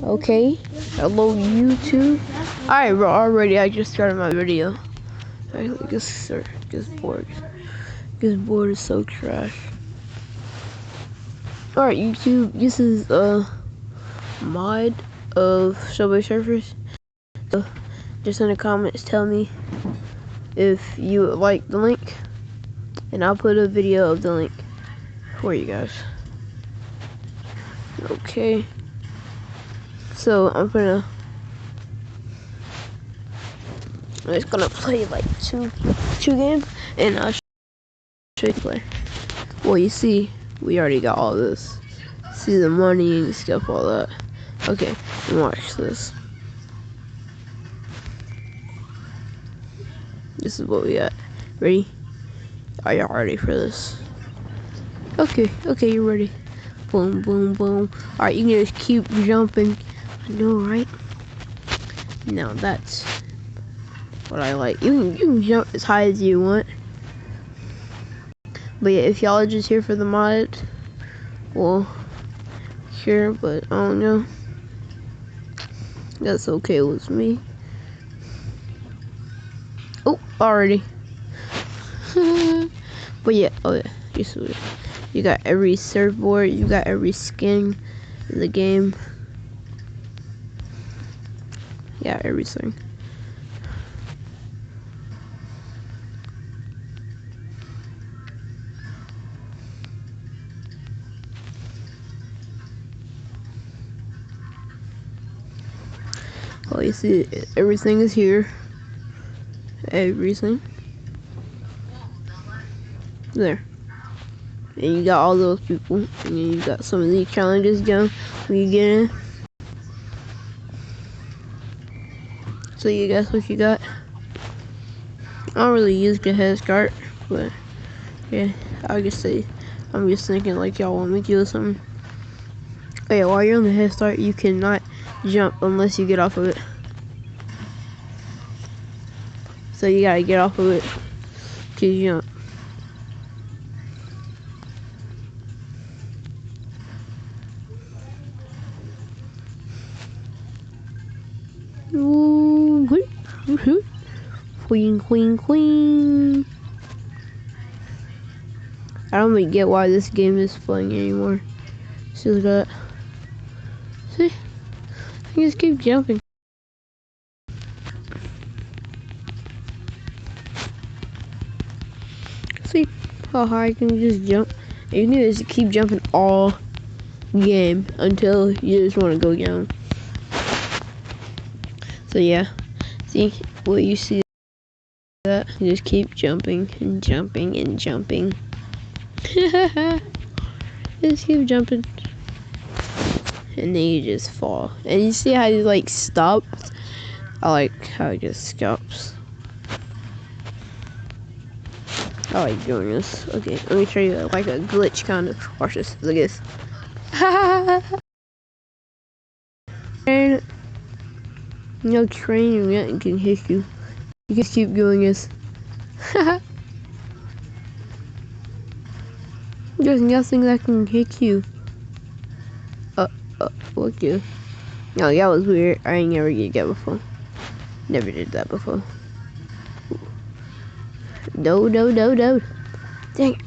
Okay, hello YouTube. Alright bro, already I just started my video. I just bored. This board is so trash. Alright YouTube, this is a mod of Subway Surfers. So just in the comments tell me if you like the link, and I'll put a video of the link for you guys. Okay. So I'm just gonna play like two games, and I'll show you play. Well, you see, we already got all this. See the money and stuff, all that. Okay, watch this. This is what we got. Ready? Are y'all ready for this? Okay, you're ready. Boom, boom, boom. Alright, you can just keep jumping. I know, right? Now that's what I like. You can jump as high as you want. But yeah, if y'all are just here for the mod, well, sure, but I don't know. That's okay with me. Oh, already. But yeah, oh yeah, you got every surfboard, you got every skin in the game. Yeah, everything. Oh, you see, everything is here. Everything. There. And you got all those people. And then you got some of these challenges down when you get in. So you guess what you got? I don't really use the head start, but yeah, I'll just say, I'm just thinking like y'all want me to do something. Oh yeah, while you're on the head start, you cannot jump unless you get off of it. So you gotta get off of it to jump. Queen, queen, queen. I don't really get why this game is playing anymore. See, look at that. See? I can just keep jumping. See how high I can just jump? And you can just keep jumping all game until you just want to go down. So yeah, see what you see that? You just keep jumping and jumping and jumping. Just keep jumping. And then you just fall. And you see how you like stops? I like how it just stops. I like doing this. Okay, let me show you like a glitch kind of. Watch this. Look at this. And no train or nothing can hit you. You just keep doing this. There's nothing that can hit you. What you? No, that was weird. I ain't never did that before. Never did that before. No. Dang it.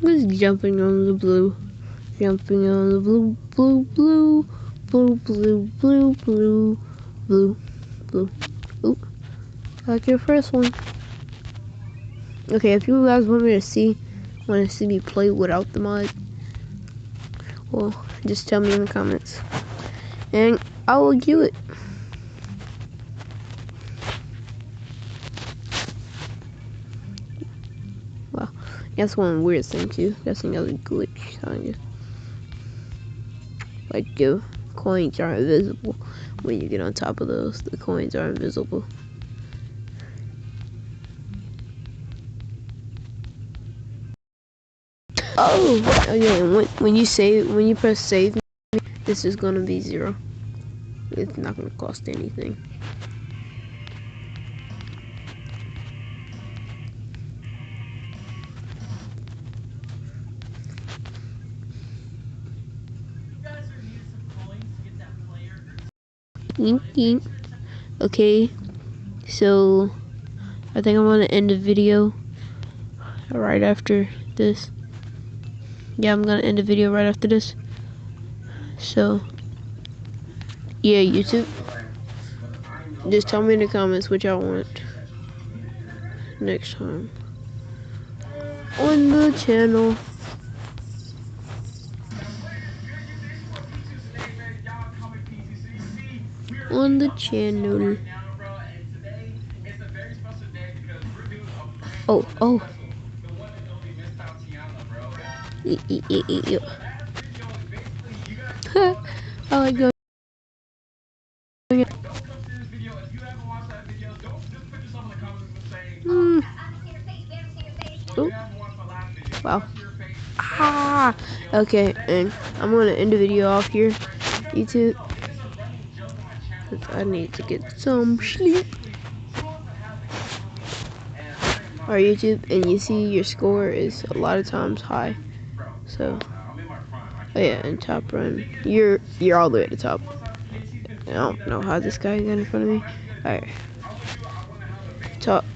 Just jumping on the blue. Jumping on the blue. Oop. Like your first one. Okay, if you guys want to see me play without the mod, well, just tell me in the comments, and I will do it. Well, that's one weird thing too. That's another glitch kind of. Like the coins are invisible when you get on top of those. The coins are invisible. Oh yeah, and when you press save, this is gonna be 0. It's not gonna cost anything. Yink, yink. Okay, so I think I'm gonna end the video right after this. Yeah, I'm gonna end the video right after this. So yeah, YouTube, just tell me in the comments what y'all want next time on the channel. On the channel. Oh. I like going. Oh. Wow. Okay, and I'm gonna end the video off here, YouTube, because I need to get some sleep. Alright, YouTube, and you see your score is a lot of times high. So, oh yeah, and top run, you're all the way at the top. I don't know how this guy got in front of me. Alright, top.